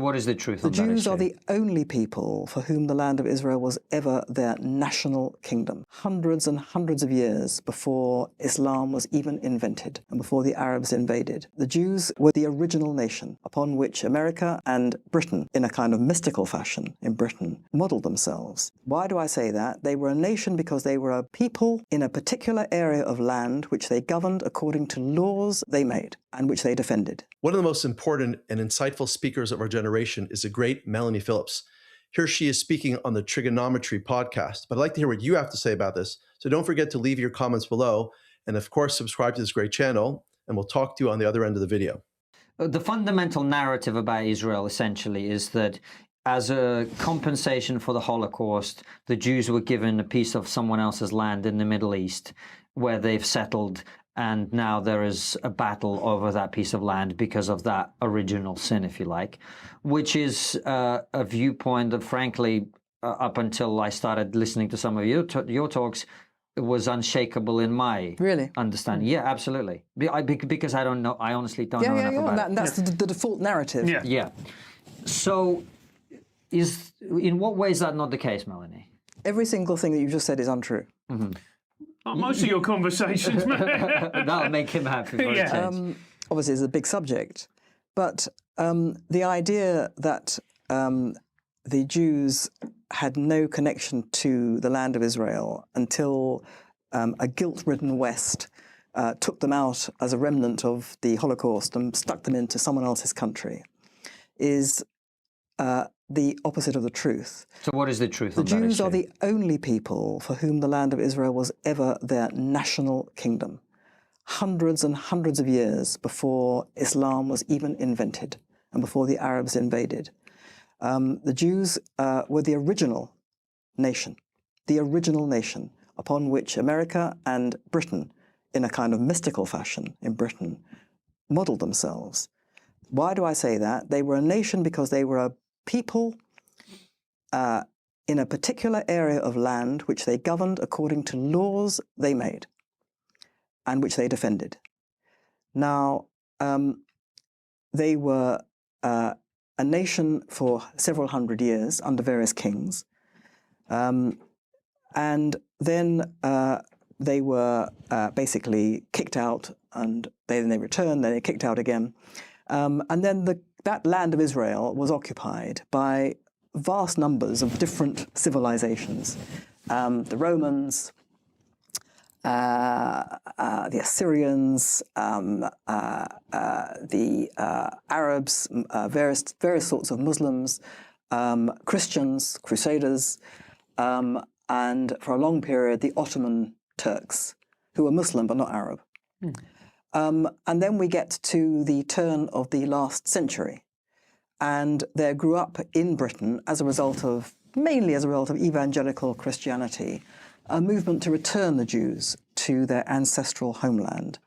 What is the truth The on that Jews issue? are the only people for whom the land of Israel was ever their national kingdom, hundreds and hundreds of years before Islam was even invented and before the Arabs invaded. The Jews were the original nation upon which America and Britain, in a kind of mystical fashion in Britain, modeled themselves. Why do I say that? They were a nation because they were a people in a particular area of land which they governed according to laws they made and which they defended. One of the most important and insightful speakers of our generation is the great Melanie Phillips. Here she is speaking on the Trigonometry podcast. But I'd like to hear what you have to say about this. So don't forget to leave your comments below. And of course, subscribe to this great channel. And we'll talk to you on the other end of the video. The fundamental narrative about Israel essentially is that as a compensation for the Holocaust, the Jews were given a piece of someone else's land in the Middle East where they've settled, and now there is a battle over that piece of land because of that original sin, if you like, which is a viewpoint that, frankly, up until I started listening to some of your talks, was unshakable in my understanding. Yeah, absolutely. Because I don't know, I honestly don't know enough about it. That's the default narrative. Yeah. So, in what way is that not the case, Melanie? Every single thing that you just said is untrue. Mm-hmm. Most of your conversations, that'll make him happy. Obviously, it's a big subject, but the idea that the Jews had no connection to the land of Israel until a guilt-ridden West took them out as a remnant of the Holocaust and stuck them into someone else's country is the opposite of the truth. So what is the truth on that issue? The Jews are the only people for whom the land of Israel was ever their national kingdom, hundreds and hundreds of years before Islam was even invented and before the Arabs invaded. The Jews were the original nation upon which America and Britain, in a kind of mystical fashion in Britain, modeled themselves. Why do I say that? They were a nation because they were a people in a particular area of land which they governed according to laws they made and which they defended. Now, they were a nation for several hundred years under various kings, and then they were basically kicked out, and then they returned, then they kicked out again. And then that land of Israel was occupied by vast numbers of different civilizations. The Romans, the Assyrians, the Arabs, various sorts of Muslims, Christians, Crusaders, and for a long period, the Ottoman Turks, who were Muslim but not Arab. And then we get to the turn of the last century, and there grew up in Britain, mainly as a result of evangelical Christianity, a movement to return the Jews to their ancestral homeland.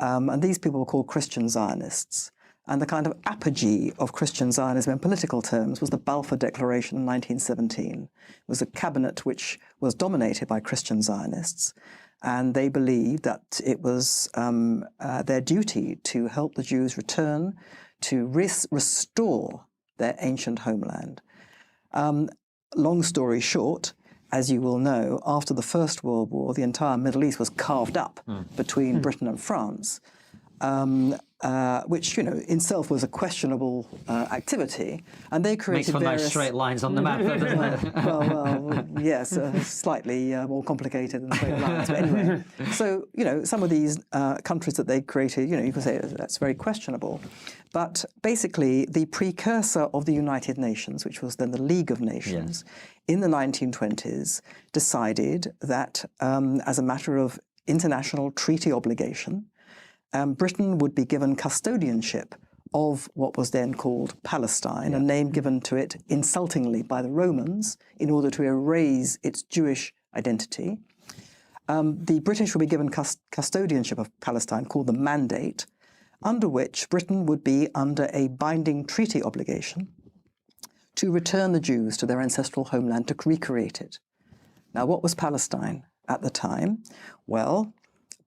And these people were called Christian Zionists. And the kind of apogee of Christian Zionism in political terms was the Balfour Declaration in 1917. It was a cabinet which was dominated by Christian Zionists, and they believed that it was their duty to help the Jews return, to restore their ancient homeland. Long story short, as you will know, after the First World War, the entire Middle East was carved up between Britain and France, which, in itself was a questionable activity, and they created Makes for nice straight lines on the map, doesn't it? well, yes, slightly more complicated than straight lines, but anyway. So, some of these countries that they created, you can say that's very questionable, but basically the precursor of the United Nations, which was then the League of Nations, in the 1920s, decided that as a matter of international treaty obligation, Britain would be given custodianship of what was then called Palestine, a name given to it insultingly by the Romans in order to erase its Jewish identity. The British would be given custodianship of Palestine, called the Mandate, under which Britain would be under a binding treaty obligation to return the Jews to their ancestral homeland, to recreate it. Now, what was Palestine at the time? Well,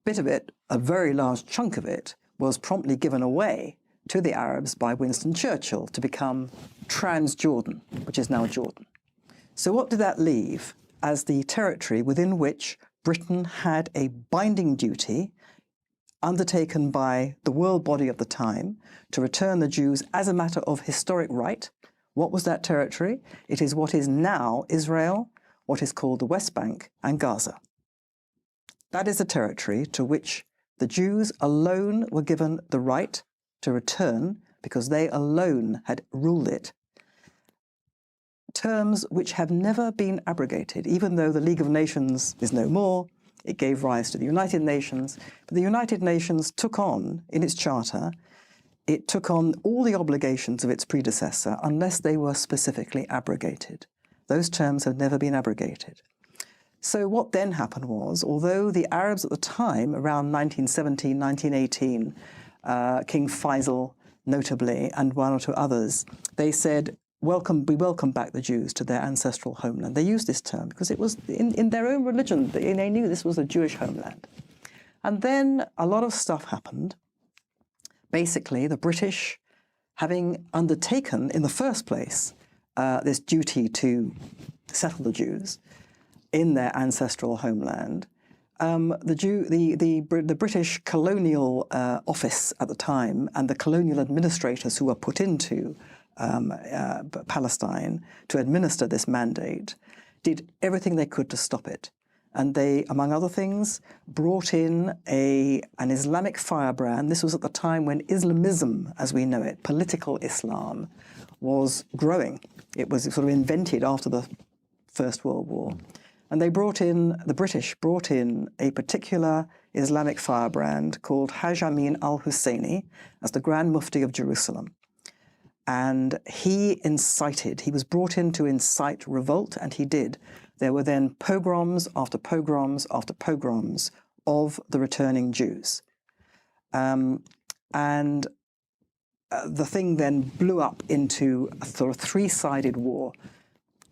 bit of it, a very large chunk of it, was promptly given away to the Arabs by Winston Churchill to become Transjordan, which is now Jordan. So what did that leave as the territory within which Britain had a binding duty undertaken by the world body of the time to return the Jews as a matter of historic right? What was that territory? It is what is now Israel, what is called the West Bank, and Gaza. That is a territory to which the Jews alone were given the right to return because they alone had ruled it. Terms which have never been abrogated, even though the League of Nations is no more. It gave rise to the United Nations. But the United Nations took on, in its charter, it took on all the obligations of its predecessor unless they were specifically abrogated. Those terms have never been abrogated. So what then happened was, although the Arabs at the time, around 1917, 1918, King Faisal notably, and one or two others, they said, we welcome back the Jews to their ancestral homeland. They used this term because it was in their own religion. They knew this was a Jewish homeland. And then a lot of stuff happened. Basically, the British, having undertaken in the first place this duty to settle the Jews in their ancestral homeland, the British colonial office at the time and the colonial administrators who were put into Palestine to administer this mandate did everything they could to stop it. And they, among other things, brought in an Islamic firebrand. This was at the time when Islamism, as we know it, political Islam, was growing. It was sort of invented after the First World War. And the British brought in a particular Islamic firebrand called Haj Amin al-Husseini as the Grand Mufti of Jerusalem. And he was brought in to incite revolt, and he did. There were then pogroms after pogroms after pogroms of the returning Jews. The thing then blew up into a sort of three-sided war.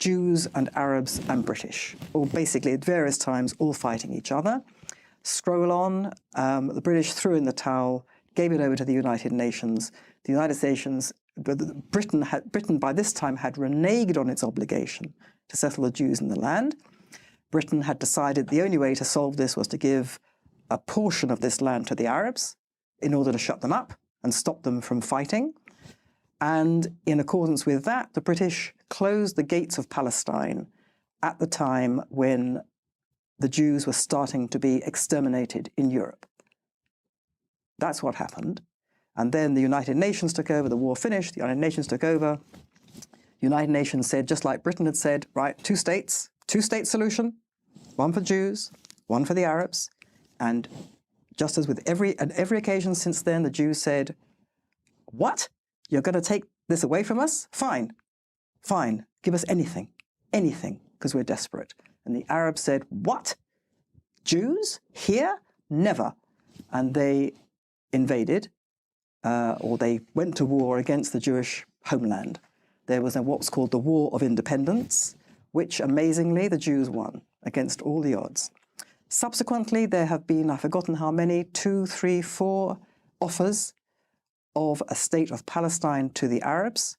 Jews and Arabs and British, or basically at various times all fighting each other. Scroll on, the British threw in the towel, gave it over to the United Nations. The United Nations, Britain by this time had reneged on its obligation to settle the Jews in the land. Britain had decided the only way to solve this was to give a portion of this land to the Arabs in order to shut them up and stop them from fighting. And in accordance with that, the British closed the gates of Palestine at the time when the Jews were starting to be exterminated in Europe. That's what happened. And then the United Nations took over, the war finished, the United Nations took over. United Nations said, just like Britain had said, right, two-state solution, one for Jews, one for the Arabs. And just as with every occasion since then, the Jews said, what? You're going to take this away from us? Fine, fine, give us anything, because we're desperate. And the Arabs said, what? Jews? Here? Never. And they invaded, or they went to war against the Jewish homeland. There was what's called the War of Independence, which amazingly the Jews won against all the odds. Subsequently, there have been, I've forgotten how many, 2, 3, 4 offers of a state of Palestine to the Arabs,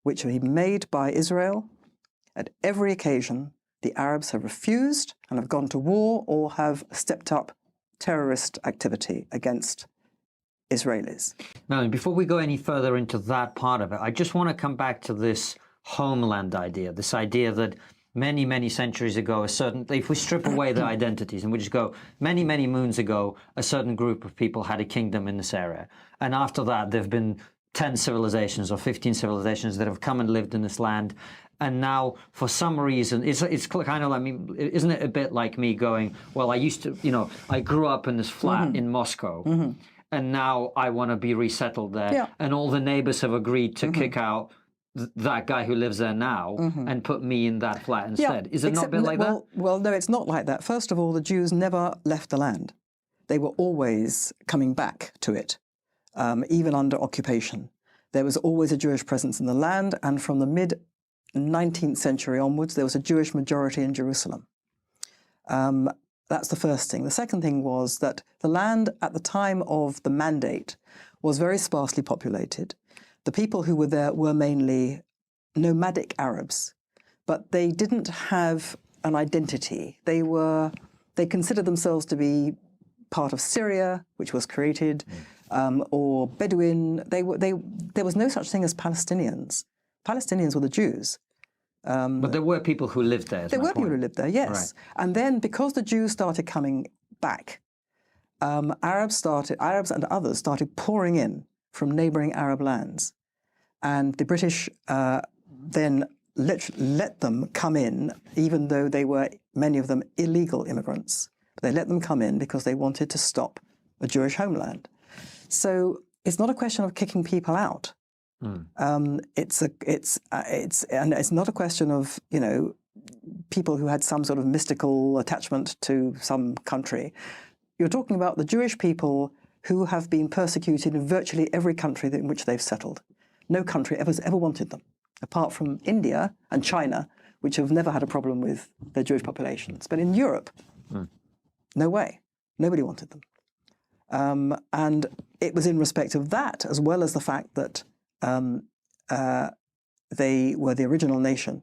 which have been made by Israel. At every occasion, the Arabs have refused and have gone to war or have stepped up terrorist activity against Israelis. Melanie, before we go any further into that part of it, I just want to come back to this homeland idea, this idea that many, many centuries ago, if we strip away their identities and we just go many, many moons ago, a certain group of people had a kingdom in this area. And after that, there have been 10 civilizations or 15 civilizations that have come and lived in this land. And now, for some reason, it's kind of like me, isn't it a bit like me going, well, I used to, I grew up in this flat in Moscow, and now I want to be resettled there. Yeah. And all the neighbors have agreed to kick out that guy who lives there now and put me in that flat instead. Is it not a bit like that? Well, no, it's not like that. First of all, the Jews never left the land. They were always coming back to it, even under occupation. There was always a Jewish presence in the land, and from the mid-19th century onwards, there was a Jewish majority in Jerusalem. That's the first thing. The second thing was that the land at the time of the mandate was very sparsely populated. The people who were there were mainly nomadic Arabs, but they didn't have an identity. They considered themselves to be part of Syria, which was created, or Bedouin. There was no such thing as Palestinians. Palestinians were the Jews. But there were people who lived there. There were people who lived there, yes. Right. And then because the Jews started coming back, Arabs and others started pouring in from neighboring Arab lands. And the British then let them come in, even though they were, many of them, illegal immigrants. They let them come in because they wanted to stop a Jewish homeland. So it's not a question of kicking people out. It's not a question of, you know, people who had some sort of mystical attachment to some country. You're talking about the Jewish people who have been persecuted in virtually every country in which they've settled. No country ever wanted them, apart from India and China, which have never had a problem with their Jewish populations. But in Europe, no way. Nobody wanted them. And it was in respect of that, as well as the fact that they were the original nation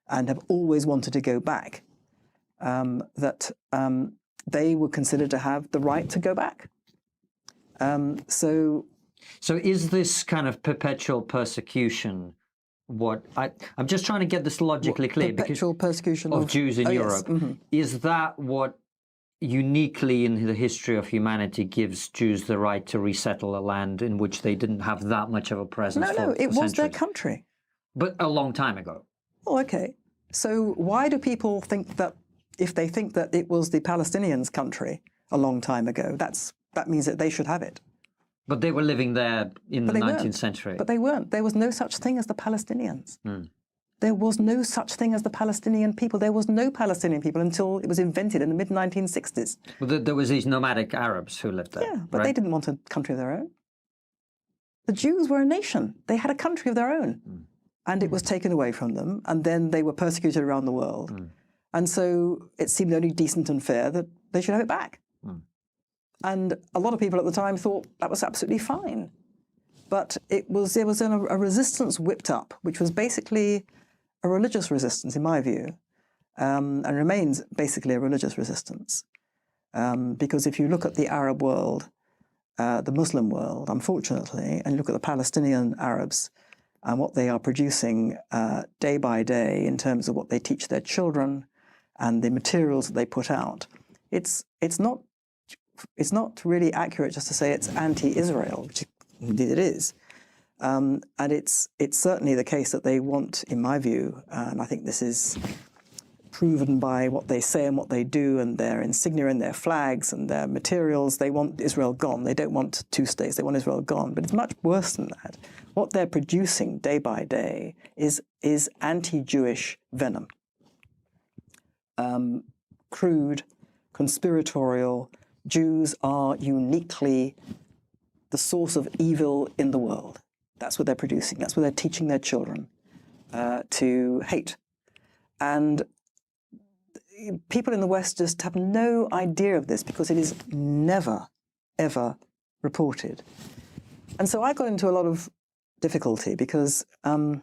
and have always wanted to go back, that they were considered to have the right to go back. So is this kind of perpetual persecution what I'm just trying to get this logically clear, perpetual persecution of Jews in Europe. Yes. Is that what uniquely in the history of humanity gives Jews the right to resettle a land in which they didn't have that much of a presence? No, it was their country. But a long time ago. Oh, okay. So why do people think that, if they think that it was the Palestinians' country a long time ago, that means that they should have it? But they were living there in the 19th century. But they weren't. There was no such thing as the Palestinians. There was no such thing as the Palestinian people. There was no Palestinian people until it was invented in the mid-1960s. Well, there was these nomadic Arabs who lived there. Yeah, but they didn't want a country of their own. The Jews were a nation. They had a country of their own. And it was taken away from them. And then they were persecuted around the world. And so it seemed only decent and fair that they should have it back. And a lot of people at the time thought that was absolutely fine. But there was a resistance whipped up, which was basically a religious resistance, in my view, and remains basically a religious resistance. Because if you look at the Arab world, the Muslim world, unfortunately, and look at the Palestinian Arabs and what they are producing day by day in terms of what they teach their children and the materials that they put out, it's not really accurate just to say it's anti-Israel, which indeed it is. And it's certainly the case that they want, in my view, and I think this is proven by what they say and what they do and their insignia and their flags and their materials, they want Israel gone. They don't want two states, they want Israel gone. But it's much worse than that. What they're producing day by day is anti-Jewish venom. Crude, conspiratorial. Jews are uniquely the source of evil in the world. That's what they're producing. That's what they're teaching their children to hate. And people in the West just have no idea of this because it is never, ever reported. And so I got into a lot of difficulty because until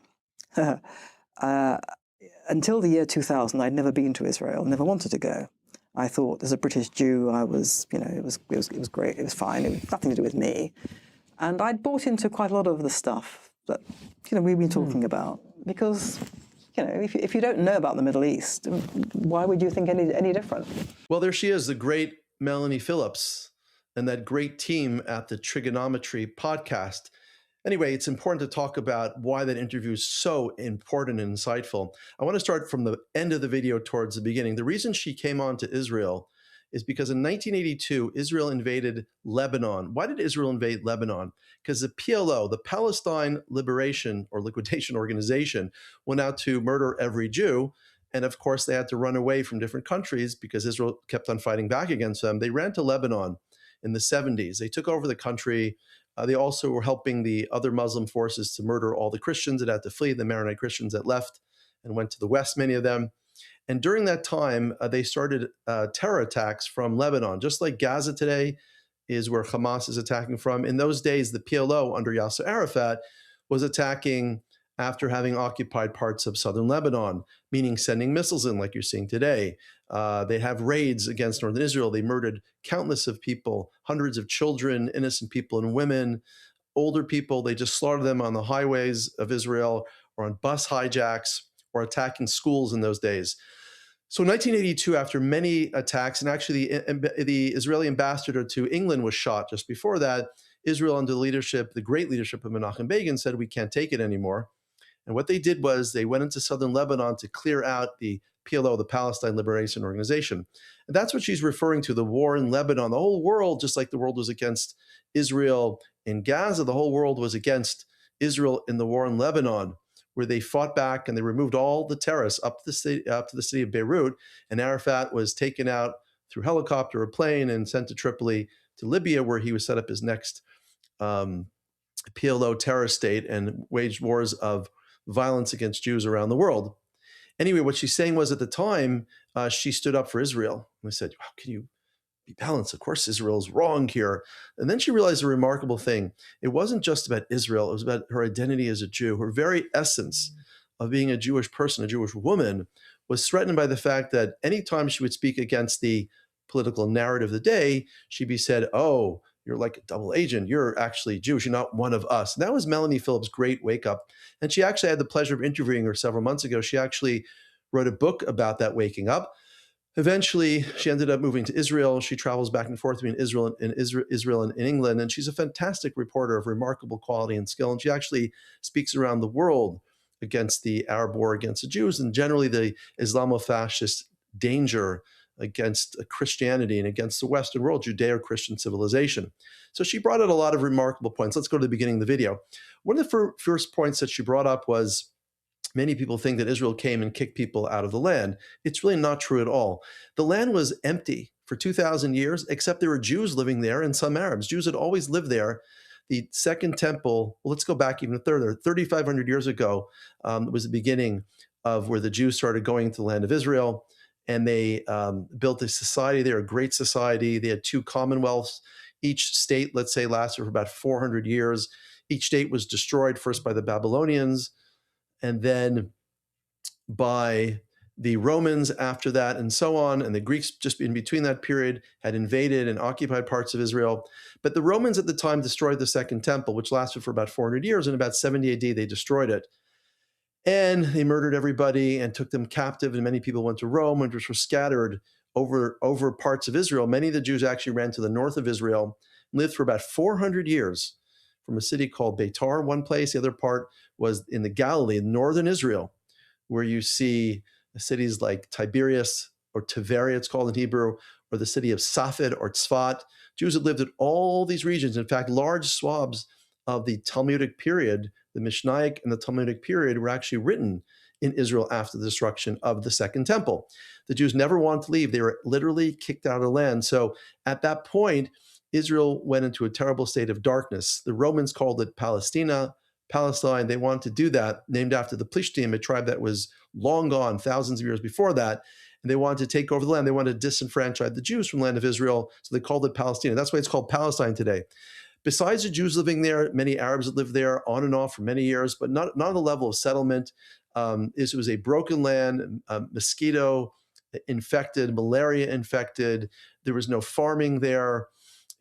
the year 2000, I'd never been to Israel, never wanted to go. I thought, as a British Jew, I was, you know, it was great, it was fine, it was nothing to do with me. And I'd bought into quite a lot of the stuff that, you know, we've been talking about. Because, you know, if you don't know about the Middle East, why would you think any different? Well, there she is, the great Melanie Phillips and that great team at the Trigonometry podcast. Anyway, it's important to talk about why that interview is so important and insightful. I want to start from the end of the video towards the beginning. The reason she came on to Israel is because in 1982, Israel invaded Lebanon. Why did Israel invade Lebanon? Because the PLO, the Palestine Liberation or Liquidation Organization, went out to murder every Jew. And of course, they had to run away from different countries because Israel kept on fighting back against them. They ran to Lebanon in the 70s. They took over the country. They also were helping the other Muslim forces to murder all the Christians that had to flee, the Maronite Christians that left and went to the west, many of them. And during that time, they started terror attacks from Lebanon. Just like Gaza today is where Hamas is attacking from. In those days, the PLO under Yasser Arafat was attacking after having occupied parts of southern Lebanon, meaning sending missiles in like you're seeing today. They have raids against northern Israel. They murdered countless of people, hundreds of children, innocent people and women, older people. They just slaughtered them on the highways of Israel or on bus hijacks or attacking schools in those days. So in 1982, after many attacks, and actually the Israeli ambassador to England was shot just before that, Israel under the leadership, the great leadership of Menachem Begin, said, we can't take it anymore. And what they did was they went into southern Lebanon to clear out the PLO, the Palestine Liberation Organization. And that's what she's referring to, the war in Lebanon. The whole world, just like the world was against Israel in Gaza, the whole world was against Israel in the war in Lebanon, where they fought back and they removed all the terrorists up to the city of Beirut. And Arafat was taken out through helicopter or plane and sent to Tripoli, to Libya, where he would set up his next PLO terrorist state and waged wars of violence against Jews around the world. Anyway, what she's saying was at the time, she stood up for Israel. And I said, how can you be balanced? Of course, Israel's wrong here. And then she realized a remarkable thing. It wasn't just about Israel. It was about her identity as a Jew. Her very essence of being a Jewish person, a Jewish woman, was threatened by the fact that anytime she would speak against the political narrative of the day, she'd be said, oh, you're like a double agent. You're actually Jewish. You're not one of us. And that was Melanie Phillips' great wake up. And she actually had the pleasure of interviewing her several months ago. She actually wrote a book about that waking up. Eventually, she ended up moving to Israel. She travels back and forth between Israel and England. And she's a fantastic reporter of remarkable quality and skill. And she actually speaks around the world against the Arab war against the Jews and generally the Islamo-fascist danger against Christianity and against the Western world, Judeo-Christian civilization. So she brought out a lot of remarkable points. Let's go to the beginning of the video. One of the first points that she brought up was many people think that Israel came and kicked people out of the land. It's really not true at all. The land was empty for 2,000 years, except there were Jews living there and some Arabs. Jews had always lived there. The Second Temple, well, let's go back even further. 3,500 years ago was the beginning of where the Jews started going into the land of Israel. And they built a society there, a great society. They had 2 commonwealths. Each state, let's say, lasted for about 400 years. Each state was destroyed first by the Babylonians and then by the Romans after that and so on. And the Greeks just in between that period had invaded and occupied parts of Israel. But the Romans at the time destroyed the Second Temple, which lasted for about 400 years. In about 70 AD, they destroyed it. And they murdered everybody and took them captive, and many people went to Rome and just were scattered over parts of Israel. Many of the Jews actually ran to the north of Israel, lived for about 400 years from a city called Beitar, one place. The other part was in the Galilee, in northern Israel, where you see cities like Tiberias or Tiberia, it's called in Hebrew, or the city of Safed or Tzfat. Jews had lived in all these regions. In fact, large swabs of the Talmudic period, the Mishnaic and the Talmudic period, were actually written in Israel after the destruction of the Second Temple. The Jews never wanted to leave. They were literally kicked out of the land. So at that point, Israel went into a terrible state of darkness. The Romans called it Palestina, Palestine. They wanted to do that, named after the Plishtim, a tribe that was long gone, thousands of years before that. And they wanted to take over the land. They wanted to disenfranchise the Jews from the land of Israel. So they called it Palestina. That's why it's called Palestine today. Besides the Jews living there, many Arabs had lived there on and off for many years, but not on the level of settlement. It was a broken land, mosquito infected, malaria infected. There was no farming there.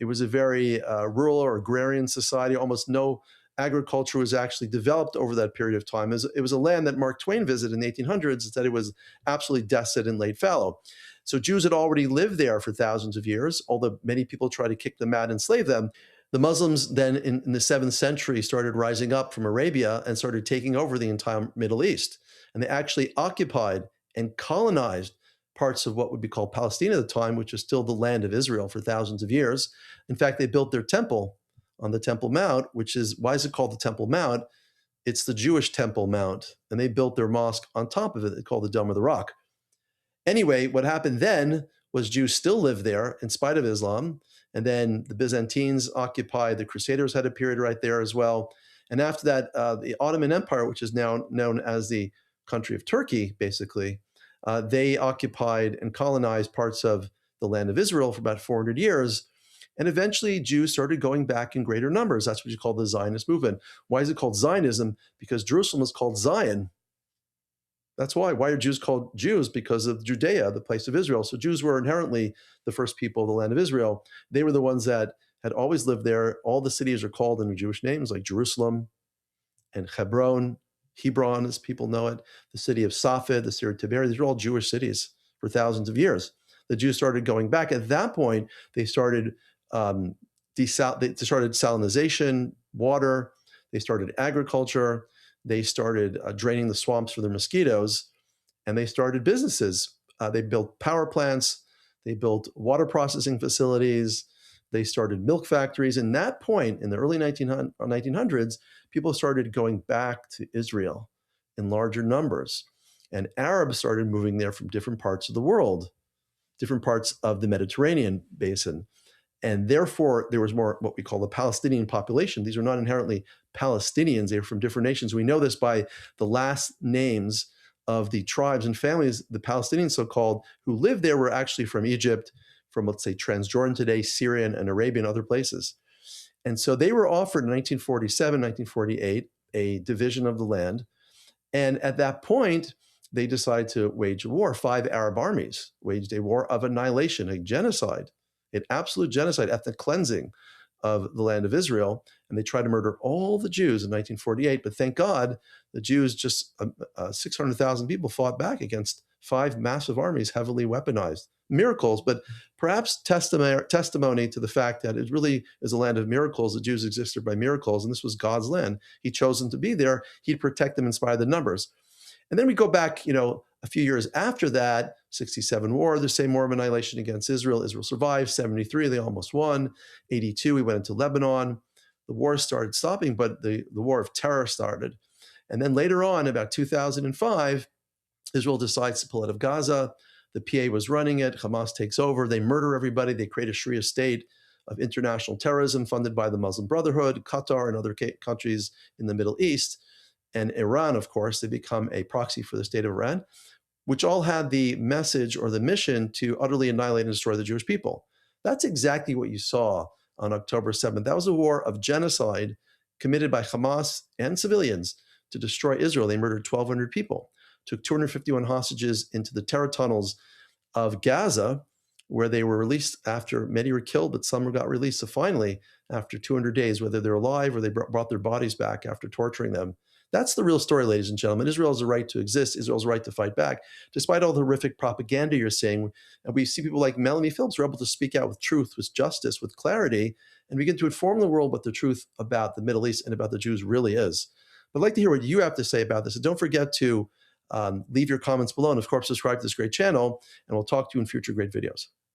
It was a very rural or agrarian society. Almost no agriculture was actually developed over that period of time. It was a land that Mark Twain visited in the 1800s and said it was absolutely desolate and laid fallow. So Jews had already lived there for thousands of years, although many people tried to kick them out and enslave them. The Muslims then in the 7th century started rising up from Arabia and started taking over the entire Middle East. And they actually occupied and colonized parts of what would be called Palestine at the time, which is still the land of Israel for thousands of years. In fact, they built their temple on the Temple Mount, which is, why is it called the Temple Mount? It's the Jewish Temple Mount. And they built their mosque on top of it. It's called the Dome of the Rock. Anyway, what happened then was Jews still lived there in spite of Islam. And then the Byzantines occupied, the Crusaders had a period right there as well. And after that, the Ottoman Empire, which is now known as the country of Turkey, basically, they occupied and colonized parts of the land of Israel for about 400 years. And eventually Jews started going back in greater numbers. That's what you call the Zionist movement. Why is it called Zionism? Because Jerusalem is called Zion. That's why. Why are Jews called Jews? Because of Judea, the place of Israel. So Jews were inherently the first people of the land of Israel. They were the ones that had always lived there. All the cities are called in Jewish names, like Jerusalem and Hebron, as people know it, the city of Safed, the city of Tiberias. These are all Jewish cities for thousands of years. The Jews started going back. At that point, they started they started salinization, water. They started agriculture. They started draining the swamps for their mosquitoes, and they started businesses. They built power plants. They built water processing facilities. They started milk factories. And that point, in the early 1900s, people started going back to Israel in larger numbers. And Arabs started moving there from different parts of the world, different parts of the Mediterranean basin. And therefore, there was more what we call the Palestinian population. These are not inherently Palestinians. They are from different nations. We know this by the last names of the tribes and families, the Palestinians so-called, who lived there were actually from Egypt, from, let's say, Transjordan today, Syrian and Arabian, other places. And so they were offered in 1947, 1948, a division of the land. And at that point, they decided to wage a war. 5 Arab armies waged a war of annihilation, a genocide, an absolute genocide, ethnic cleansing of the land of Israel. And they tried to murder all the Jews in 1948. But thank God, the Jews, just 600,000 people, fought back against 5 massive armies, heavily weaponized. Miracles, but perhaps testimony to the fact that it really is a land of miracles. The Jews existed by miracles, and this was God's land. He chose them to be there. He'd protect them in spite of the numbers. And then we go back, a few years after that, 67 war, the same war of annihilation against Israel. Israel survived. 73, they almost won. 82, we went into Lebanon. The war started stopping, but the war of terror started. And then later on, about 2005, Israel decides to pull out of Gaza. The PA was running it. Hamas takes over. They murder everybody. They create a Sharia state of international terrorism funded by the Muslim Brotherhood, Qatar, and other countries in the Middle East. And Iran, of course, they become a proxy for the state of Iran, which all had the message or the mission to utterly annihilate and destroy the Jewish people. That's exactly what you saw on October 7th. That was a war of genocide committed by Hamas and civilians to destroy Israel. They murdered 1,200 people, took 251 hostages into the terror tunnels of Gaza, where they were released after many were killed, but some got released. So finally, after 200 days, whether they're alive or they brought their bodies back after torturing them. That's the real story, ladies and gentlemen. Israel has a right to exist. Israel's a right to fight back, despite all the horrific propaganda you're seeing. And we see people like Melanie Phillips who are able to speak out with truth, with justice, with clarity, and begin to inform the world what the truth about the Middle East and about the Jews really is. But I'd like to hear what you have to say about this. And don't forget to leave your comments below. And of course, subscribe to this great channel, and we'll talk to you in future great videos.